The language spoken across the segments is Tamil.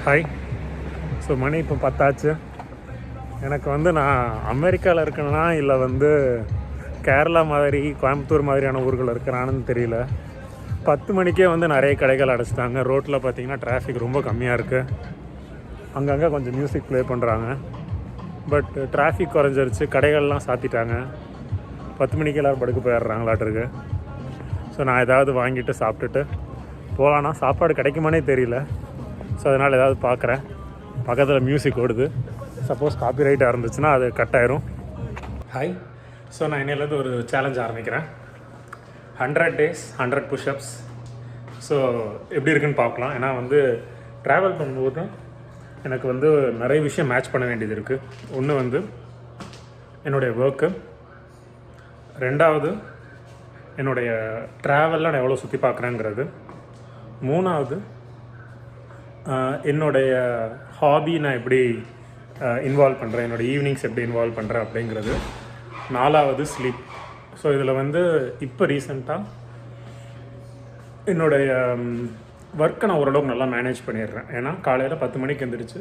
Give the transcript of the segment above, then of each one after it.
ஹாய். ஸோ மணி இப்போ 10 ஆச்சு. எனக்கு நான் அமெரிக்காவில் இருக்கேன்னா இல்லை கேரளா மாதிரி கோயம்புத்தூர் மாதிரியான ஊர்கள் இருக்கிறான்னு தெரியல. 10 மணிக்கே நிறைய கடைகள் அடைச்சிட்டாங்க. ரோட்டில் பார்த்திங்கன்னா டிராஃபிக் ரொம்ப கம்மியாக இருக்குது. அங்கங்கே கொஞ்சம் மியூசிக் ப்ளே பண்ணுறாங்க. பட் டிராஃபிக் குறைஞ்சிருச்சு, கடைகள்லாம் சாத்திட்டாங்க. 10 மணிக்கு எல்லோரும் படுக்க போயிடுறாங்களாட்டிருக்கு. ஸோ நான் ஏதாவது வாங்கிட்டு சாப்பிட்டுட்டு போகலான்னா சாப்பாடு கிடைக்குமானே தெரியல. ஸோ அதனால் ஏதாவது பார்க்குறேன். பக்கத்தில் மியூசிக் ஓடுது. சப்போஸ் காப்பிரைட்டாக இருந்துச்சுன்னா அது கட் ஆயிரும். ஹாய். ஸோ நான் இன்னிலேருந்து ஒரு சேலஞ்ச் ஆரம்பிக்கிறேன். 100 days 100 push-ups. ஸோ எப்படி இருக்குன்னு பார்க்கலாம். ஏன்னா ட்ராவல் பண்ணும்போது எனக்கு நிறைய விஷயம் மேட்ச் பண்ண வேண்டியது இருக்குது. ஒன்று என்னுடைய ஒர்க்கு, ரெண்டாவது என்னுடைய ட்ராவலில் நான் எவ்வளோ சுற்றி பார்க்குறேங்கிறது, மூணாவது என்னுடைய ஹாபி நான் எப்படி இன்வால்வ் பண்ணுறேன், என்னோடய ஈவினிங்ஸ் எப்படி இன்வால்வ் பண்ணுறேன் அப்படிங்கிறது, நாலாவது ஸ்லீப். ஸோ இதில் இப்போ ரீசெண்டாக என்னுடைய ஒர்க்கை நான் ஓரளவுக்கு நல்லா மேனேஜ் பண்ணிடுறேன். ஏன்னா காலையில் 10 மணிக்கு எழுந்திரிச்சு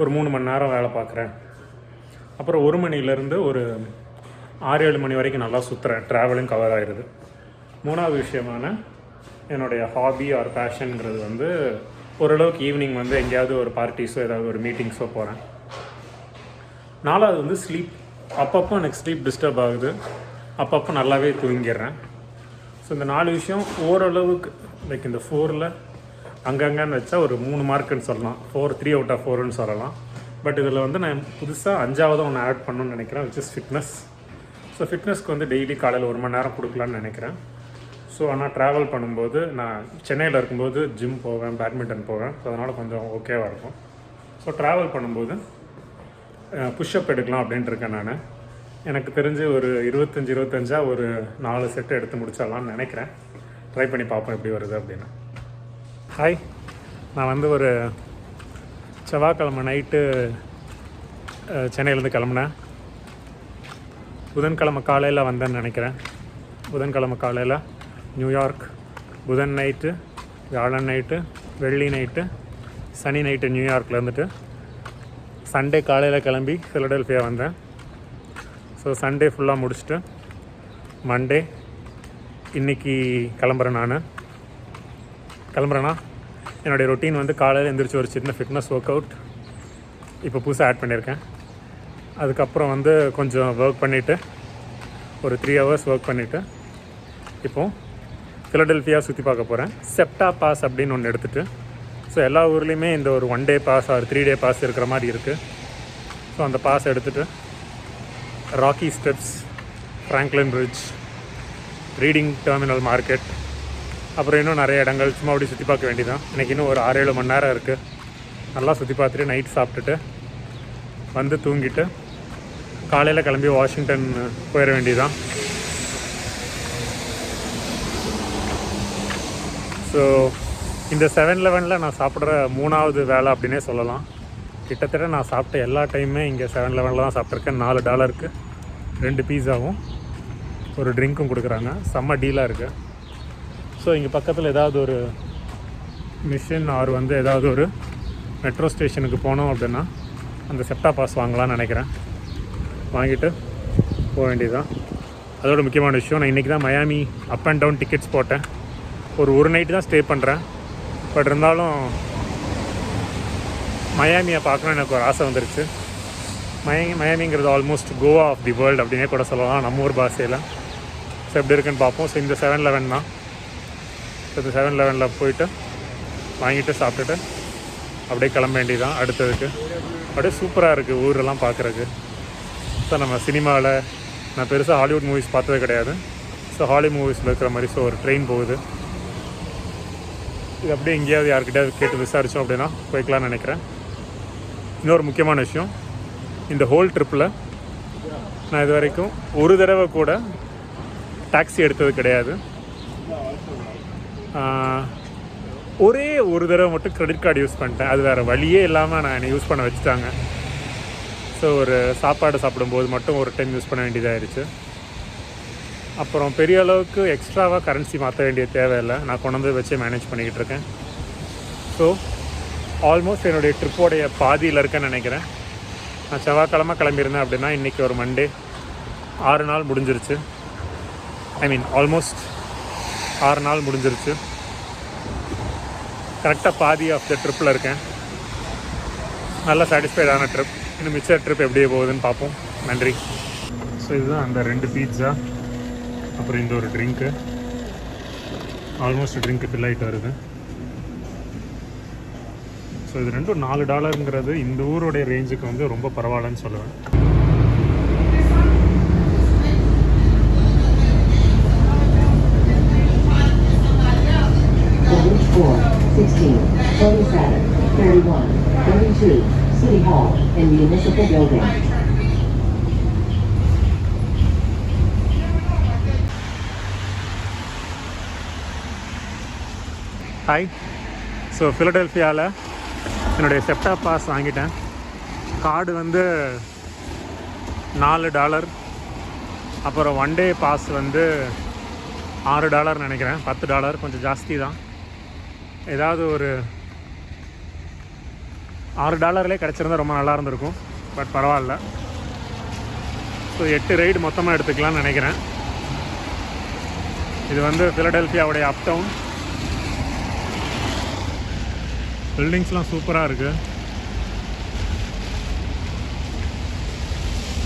ஒரு 3 மணி நேரம் வேலை பார்க்குறேன். அப்புறம் 1 மணிலேருந்து ஒரு 6-7 மணி வரைக்கும் நல்லா சுற்றுறேன். ட்ராவலும் கவர் ஆகிடுது. மூணாவது விஷயமான என்னுடைய ஹாபி ஆர் பேஷனுங்கிறது ஓரளவுக்கு ஈவினிங் எங்கேயாவது ஒரு பார்ட்டிஸோ ஏதாவது ஒரு மீட்டிங்ஸோ போகிறேன். நாலாவது ஸ்லீப். அப்பப்போ எனக்கு ஸ்லீப் டிஸ்டர்ப் ஆகுது, அப்பப்போ நல்லாவே தூங்கிடுறேன். ஸோ இந்த 4 விஷயம் ஓரளவுக்கு லைக் இந்த 4ல் அங்கங்கன்னு வச்சா ஒரு 3 மார்க்குன்னு சொல்லலாம். 3 out of 4ன்னு சொல்லலாம். பட் இதில் நான் புதுசாக 5ஆவது ஒன்று ஆட் பண்ணணும்னு நினைக்கிறேன், விச் இஸ் ஃபிட்னஸ். ஸோ ஃபிட்னஸ்க்கு டெய்லி காலையில் 1 மணி நேரம் கொடுக்கலான்னு நினைக்கிறேன். ஸோ ஆனால் ட்ராவல் பண்ணும்போது நான் சென்னையில் இருக்கும்போது ஜிம் போவேன், பேட்மிண்டன் போவேன். ஸோ அதனால் கொஞ்சம் ஓகேவாக இருக்கும். ஸோ ட்ராவல் பண்ணும்போது புஷ்அப் எடுக்கலாம் அப்படின்ட்டு இருக்கேன். நான் எனக்கு தெரிஞ்சு ஒரு 25 ஒரு 4 செட்டு எடுத்து முடிச்சிடலான்னு நினைக்கிறேன். ட்ரை பண்ணி பார்ப்போம் எப்படி வருது அப்படின்னு. ஹாய். நான் ஒரு செவ்வாய்க்கிழமை நைட்டு சென்னையிலேருந்து கிளம்புனேன். புதன்கிழமை காலையில் வந்தேன்னு நினைக்கிறேன். புதன்கிழமை காலையில் நியூயார்க், புதன் நைட்டு, வியாழன் நைட்டு, வெள்ளி நைட்டு, சனி நைட்டு நியூயார்க்கில் இருந்துட்டு சண்டே காலையில் கிளம்பி ஃபிலடெல்ஃபியா வந்தேன். ஸோ சண்டே ஃபுல்லாக முடிச்சுட்டு மண்டே இன்றைக்கி கிளம்புறேன்னா என்னுடைய ரொட்டீன் காலையில் எழுந்திரிச்சு ஒரு சின்ன ஃபிட்னஸ் ஒர்க் அவுட் இப்போ புதுசாக ஆட் பண்ணியிருக்கேன். அதுக்கப்புறம் கொஞ்சம் ஒர்க் பண்ணிவிட்டு ஒரு 3 hours ஒர்க் பண்ணிவிட்டு இப்போது ஃபிலடெல்ஃபியா சுற்றி பார்க்க போகிறேன். செப்டா பாஸ் அப்படின்னு ஒன்று எடுத்துகிட்டு, ஸோ எல்லா ஊர்லேயுமே இந்த ஒரு 1 day pass or 3 day pass இருக்கிற மாதிரி இருக்குது. ஸோ அந்த பாஸ் எடுத்துகிட்டு Rocky Steps, Franklin Bridge, Reading Terminal Market, அப்புறம் இன்னும் நிறைய இடங்கள் சும்மா அப்படி சுற்றி பார்க்க வேண்டியதான். எனக்கு இன்னும் ஒரு 6-7 மணி நேரம் இருக்குது. நல்லா சுற்றி பார்த்துட்டு நைட் சாப்பிட்டுட்டு தூங்கிட்டு காலையில் கிளம்பி வாஷிங்டன் போயிட வேண்டியதான். ஸோ இந்த 7-Elevenல் நான் சாப்பிட்ற 3ஆவது வேலை அப்படின்னே சொல்லலாம். கிட்டத்தட்ட நான் சாப்பிட்ட எல்லா டைமுமே இங்கே 7-Elevenல் தான் சாப்பிட்ருக்கேன். $4க்கு 2 பீஸாவும் ஒரு ட்ரிங்க்கும் கொடுக்குறாங்க. செம்ம டீலாக இருக்குது. ஸோ இங்கே பக்கத்தில் ஏதாவது ஒரு மிஷின் ஆர் ஏதாவது ஒரு மெட்ரோ ஸ்டேஷனுக்கு போனோம் அப்படின்னா அந்த செப்டா பாஸ் வாங்கலாம்னு நினைக்கிறேன். வாங்கிட்டு போக வேண்டியதுதான். அதோட முக்கியமான விஷயம், நான் இன்றைக்கி தான் Miami up and down tickets போட்டேன். ஒரு நைட்டு தான் ஸ்டே பண்ணுறேன். பட் இருந்தாலும் மயாமியை பார்க்கணுன்னு எனக்கு ஒரு ஆசை வந்துருச்சு. மயாமிங்கிறது almost Goa of the world அப்படின்னே கூட சொல்லலாம் நம்ம ஊர் பாஷையில். ஸோ எப்படி இருக்குன்னு பார்ப்போம். ஸோ இந்த 7-Eleven தான். ஸோ இந்த 7-Elevenல் போயிட்டு வாங்கிட்டு சாப்பிட்டுட்டு அப்படியே கிளம்ப வேண்டியதான் அடுத்ததுக்கு. அப்படியே சூப்பராக இருக்குது ஊரெல்லாம் பார்க்குறதுக்கு. ஸோ நம்ம சினிமாவில் நான் பெருசாக ஹாலிவுட் மூவிஸ் பார்த்தது கிடையாது. ஸோ ஹாலிவுட் மூவிஸில் இருக்கிற மாதிரி. ஸோ ஒரு ட்ரெயின் போகுது. இது அப்படியே எங்கேயாவது யார்கிட்டயாவது கேட்டு விசாரித்தோம் அப்படின்னா போய்க்கலான்னு நினைக்கிறேன். இன்னொரு முக்கியமான விஷயம், இந்த ஹோல் ட்ரிப்பில் நான் இது வரைக்கும் ஒரு தடவை கூட டாக்ஸி எடுத்தது கிடையாது. ஒரே ஒரு தடவை மட்டும் கிரெடிட் கார்டு யூஸ் பண்ணிட்டேன். அது வேறு வழியே இல்லாமல் நான் என்னை யூஸ் பண்ண வச்சுட்டாங்க. ஸோ ஒரு சாப்பாடு சாப்பிடும்போது மட்டும் ஒரு டைம் யூஸ் பண்ண வேண்டியதாகிடுச்சு. அப்புறம் பெரிய அளவுக்கு எக்ஸ்ட்ராவாக கரன்சி மாற்ற வேண்டிய தேவையில்லை. நான் கொண்டு வச்சே மேனேஜ் பண்ணிக்கிட்டு இருக்கேன். ஸோ ஆல்மோஸ்ட் என்னுடைய ட்ரிப்போடைய பாதியில் இருக்கேன்னு நினைக்கிறேன். நான் செவ்வாய்க்கிழமை கிளம்பியிருந்தேன் அப்படின்னா இன்றைக்கி ஒரு மண்டே 6 நாள் முடிஞ்சிருச்சு. ஐ மீன் ஆல்மோஸ்ட் 6 நாள் முடிஞ்சிருச்சு. கரெக்டாக பாதி ஆஃப் த ட்ரிப்பில் இருக்கேன். நல்ல சாட்டிஸ்ஃபைடான ட்ரிப். இன்னும் மிச்ச ட்ரிப் எப்படி போகுதுன்னு பார்ப்போம். நன்றி. ஸோ இதுதான் அந்த 2 பீட்சா, அப்புறம் இந்த ஒரு ட்ரிங்க்கு. ஆல்மோஸ்ட் ட்ரிங்க்கு ஃபில் ஆகிட்டு வருது. ஸோ இது ரெண்டும் $4ங்கிறது இந்த ஊருடைய ரேஞ்சுக்கு வந்து ரொம்ப பரவாயில்லன்னு சொல்லுவேன். ஹாய். ஸோ ஃபிலடெல்ஃபியாவில் என்னுடைய செப்டா பாஸ் வாங்கிட்டேன். கார்டு வந்து $4. அப்புறம் ஒன் டே பாஸ் வந்து $6 நினைக்கிறேன். $10 கொஞ்சம் ஜாஸ்தி தான். ஏதாவது ஒரு $6 கிடச்சிருந்தா ரொம்ப நல்லா இருந்திருக்கும். பட் பரவாயில்ல. ஸோ 8 ரைடு மொத்தமாக எடுத்துக்கலாம்னு நினைக்கிறேன். இது வந்து ஃபிலடெல்ஃபியாவுடைய அப் டவுன். பில்டிங்ஸ்லாம் சூப்பராக இருக்குது.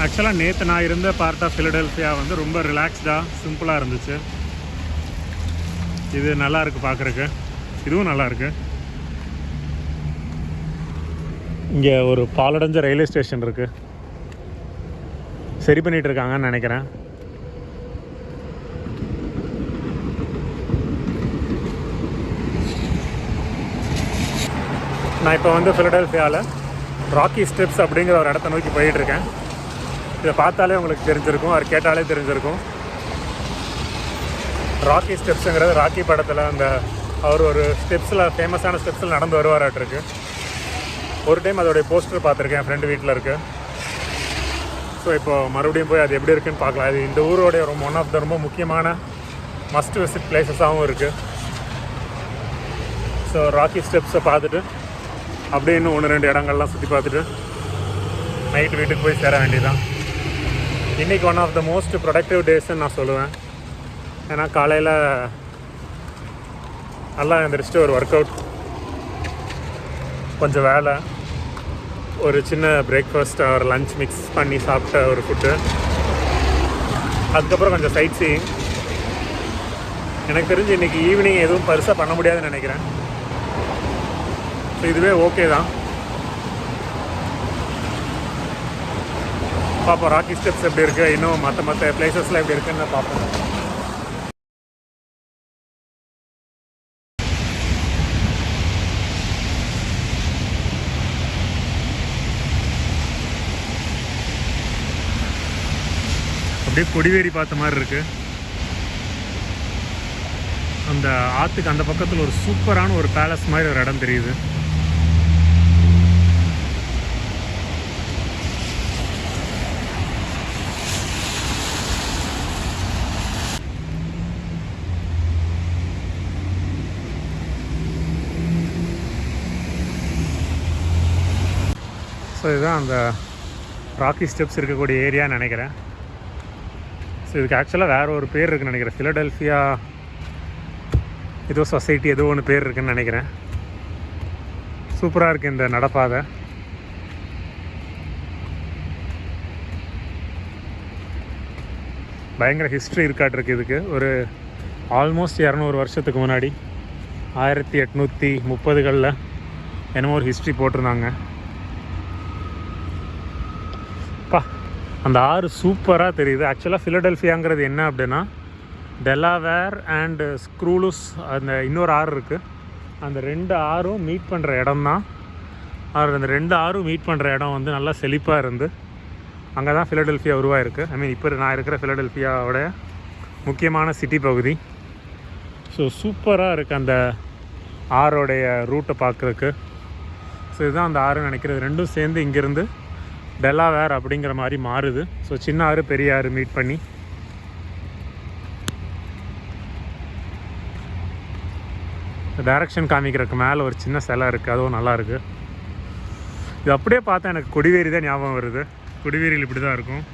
ஆக்சுவலாக நேற்று நான் இருந்த பார்ட் ஆஃப் ஃபிலடெல்ஃபியா வந்து ரொம்ப ரிலாக்ஸ்டாக சிம்பிளாக இருந்துச்சு. இது நல்லா இருக்குது பார்க்குறக்கு. இதுவும் நல்லாயிருக்கு. இங்கே ஒரு பாலடைஞ்ச ரயில்வே ஸ்டேஷன் இருக்குது. சரி பண்ணிகிட்டு இருக்காங்கன்னு நினைக்கிறேன். நான் இப்போ வந்து ஃபிலடெல்ஃபியாவில் ராக்கி ஸ்டெப்ஸ் அப்படிங்கிற ஒரு இடத்த நோக்கி போயிட்டுருக்கேன். இதை பார்த்தாலே உங்களுக்கு தெரிஞ்சிருக்கும், அது கேட்டாலே தெரிஞ்சிருக்கும். ராக்கி ஸ்டெப்ஸுங்கிறது ராக்கி படத்தில் அந்த அவர் ஒரு ஸ்டெப்ஸில் ஃபேமஸான ஸ்டெப்ஸில் நடந்து வருவாராட்டிருக்கு. ஒரு டைம் அதோடைய போஸ்டர் பார்த்துருக்கேன், என் ஃப்ரெண்டு வீட்டில் இருக்குது. ஸோ இப்போது மறுபடியும் போய் அது எப்படி இருக்குதுன்னு பார்க்கலாம். அது இந்த ஊரோடைய ஒன் ஆஃப் த ரொம்ப முக்கியமான மஸ்ட் விசிட் பிளேசஸாகவும் இருக்குது. ஸோ ராக்கி ஸ்டெப்ஸை பார்த்துட்டு அப்படியே இன்னும் 1-2 இடங்கள்லாம் சுற்றி பார்த்துட்டு நைட்டு வீட்டுக்கு போய் சேர வேண்டியதான். இன்றைக்கி one of the most productive டேஸ்ன்னு நான் சொல்லுவேன். ஏன்னா காலையில் நல்லா எழுந்திரிச்சிட்டு ஒரு ஒர்க் அவுட், கொஞ்சம் வேலை, ஒரு சின்ன பிரேக்ஃபாஸ்ட் ஒரு லன்ச் மிக்ஸ் பண்ணி சாப்பிட்ட ஒரு ஃபுட்டு, அதுக்கப்புறம் கொஞ்சம் சைட் சீயிங். எனக்கு தெரிஞ்சு இன்றைக்கி ஈவினிங் எதுவும் பெருசாக பண்ண முடியாதுன்னு நினைக்கிறேன். ஸோ இதுவே ஓகே தான். பார்ப்போம் ராக்கி ஸ்டெப்ஸ் எப்படி இருக்குது, இன்னும் மற்ற பிளேசஸ்லாம் எப்படி இருக்குன்னு பார்ப்போம். அப்படியே கொடிவேரி பார்த்த மாதிரி இருக்குது. அந்த ஆற்றுக்கு அந்த பக்கத்தில் ஒரு சூப்பரான ஒரு பேலஸ் மாதிரி ஒரு இடம் தெரியுது. ஸோ இதுதான் அந்த ராக்கி ஸ்டெப்ஸ் இருக்கக்கூடிய ஏரியான்னு நினைக்கிறேன். ஸோ இதுக்கு ஆக்சுவலாக வேறு ஒரு பேர் இருக்குதுன்னு நினைக்கிறேன். ஃபிலடெல்ஃபியா ஏதோ சொசைட்டி ஏதோ ஒன்று பேர் இருக்குதுன்னு நினைக்கிறேன். சூப்பராக இருக்குது இந்த நடப்பாதை. பயங்கர ஹிஸ்ட்ரி இருக்காட்டிருக்கு இதுக்கு. ஒரு ஆல்மோஸ்ட் 200 வருஷத்துக்கு முன்னாடி 1830களில் என்னமோ ஒரு ஹிஸ்ட்ரி போட்டிருந்தாங்க. அந்த ஆறு சூப்பராக தெரியுது. ஆக்சுவலாக ஃபிலடெல்ஃபியாங்கிறது என்ன அப்படின்னா டெலாவேர் அண்டு ஸ்க்ரூலுஸ் அந்த இன்னொரு ஆறு இருக்குது. அந்த 2 ஆறும் மீட் பண்ணுற இடம் தான். அந்த 2 ஆறும் மீட் பண்ணுற இடம் வந்து நல்லா செழிப்பாக இருந்து அங்கே தான் ஃபிலடெல்ஃபியா உருவாயிருக்கு. ஐ மீன் இப்போ நான் இருக்கிற ஃபிலடெல்ஃபியாவோட முக்கியமான சிட்டி பகுதி. ஸோ சூப்பராக இருக்குது அந்த ஆரோடைய ரூட்டை பார்க்குறதுக்கு. ஸோ இதுதான் அந்த ஆறுன்னு நினைக்கிறது. ரெண்டும் சேர்ந்து இங்கேருந்து டெலாவேர் அப்படிங்கிற மாதிரி மாறுது. ஸோ சின்ன ஆறு பெரிய ஆறு மீட் பண்ணி டைரக்ஷன் காமிக்கிறதுக்கு மேலே ஒரு சின்ன சிலை இருக்குது, அதுவும் நல்லாயிருக்கு. இது அப்படியே பார்த்தா எனக்கு கொடிவேரி தான் ஞாபகம் வருது. கொடிவேரியில் இப்படி தான் இருக்கும்.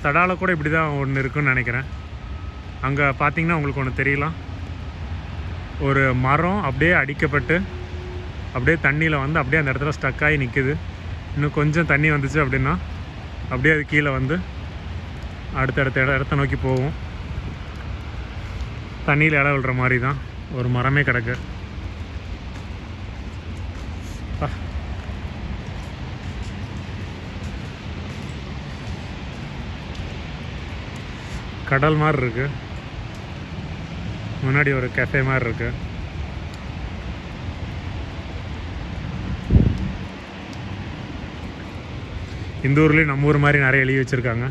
தடால கூட இப்படி தான் ஒன்று இருக்குன்னு நினைக்கிறேன். அங்கே பார்த்தீங்கன்னா உங்களுக்கு ஒன்று தெரியலாம், ஒரு மரம் அப்படியே அடிக்கப்பட்டு அப்படியே தண்ணியில் வந்து அப்படியே அந்த இடத்துல ஸ்டக் ஆகி நிற்குது. இன்னும் கொஞ்சம் தண்ணி வந்துச்சு அப்படின்னா அப்படியே அது கீழே வந்து அடுத்தடுத்த இடத்த நோக்கி போகும். தண்ணியில் இலை விழுற மாதிரி தான் ஒரு மரமே கிடக்கு. கடல் மாதிரி இருக்கு, முன்னாடி ஒரு கஃபே மாதிரி இருக்கு. இந்த ஊர்லேயும் நம்ம ஊர் மாதிரி நிறைய எழுதி வச்சுருக்காங்க.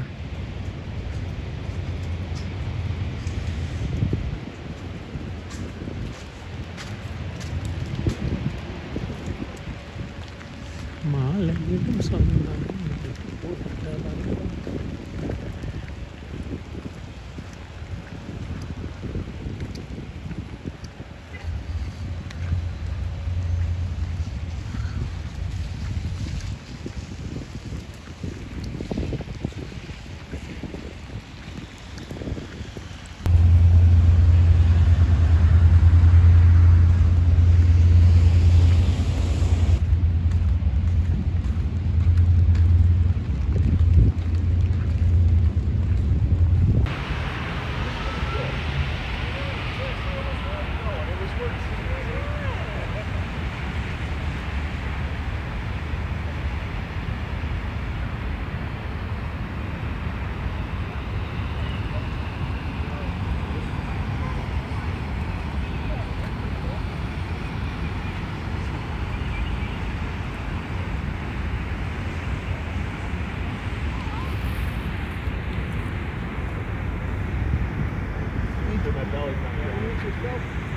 மாலையிடும் சொந்தம் My belly's not good.